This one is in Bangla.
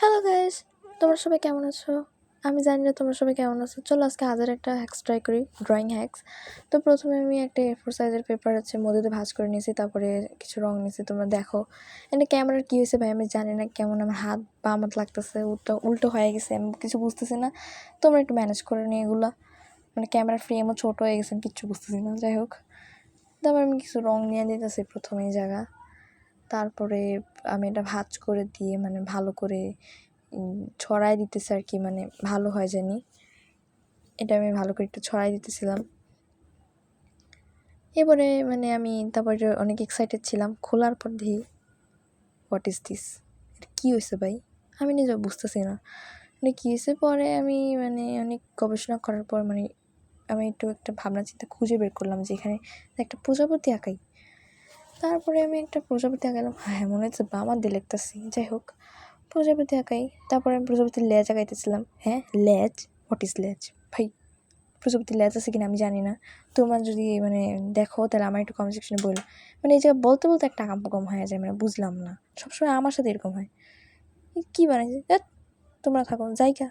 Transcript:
হ্যালো গাইস, তোমরা সবাই কেমন আছো? আমি জানি না তোমরা সবাই কেমন আছো। চলো আজকে হাজার একটা হ্যাক্স ট্রাই করি, ড্রয়িং হ্যাক্স। তো প্রথমে আমি একটা A4 সাইজের পেপার মধ্যে ভাঁজ করে নিয়েছি, তারপরে কিছু রং নিয়েছি। তোমরা দেখো এটা ক্যামেরার কী হয়েছে ভাই, আমি জানি না, কেমন আমার হাত বা আমার লাগতেছে, উল্টো উল্টো হয়ে গেছে, আমি কিছু বুঝতেছি না। তোমরা একটু ম্যানেজ করে নিয়ে এগুলা, মানে ক্যামেরার ফ্রেমও ছোটো হয়ে গেছে, আমি কিচ্ছু বুঝতেছি না। যাই হোক, তারপর আমি কিছু রং নিয়ে দিতেছি প্রথমে এই জায়গা। তারপরে আমি এটা ভাঁজ করে দিয়ে মানে ভালো করে ছড়াই দিতেছি আর কি, মানে ভালো হয় জানি। এটা আমি ভালো করে একটু ছড়াই দিতেছিলাম। এবারে মানে আমি তারপরে অনেক এক্সাইটেড ছিলাম। খোলার পর দেখি হোয়াট ইজ দিস, এটা কী হয়েছে ভাই, আমি নিজেও বুঝতেছি না মানে কী হয়েছে। পরে আমি মানে অনেক গবেষণা করার পর মানে আমি একটা ভাবনা চিন্তা খুঁজে বের করলাম যে এখানে একটা প্রজাপতি আঁকাই। তারপরে আমি একটা প্রজাপতি আঁকালাম, হ্যাঁ মনে হচ্ছে বামার দিয়ে লিখতেছি। যাই হোক, প্রজাপতি আঁকাই। তারপরে আমি প্রজাপতির লেজ আঁকাইতেছিলাম। হ্যাঁ লেজ, হোয়াট ইজ লেজ ভাই, প্রজাপতির লেজ আছে কিনা আমি জানি না। তোমরা যদি মানে দেখো তাহলে আমার একটু কমেন্ট সেকশনে বলো। মানে এই যে বলতে বলতে একটা কম হয়ে যায়, মানে বুঝলাম না, সবসময় আমার সাথে এরকম হয়। কী বানাইছে তোমরা থাকো জায়গা।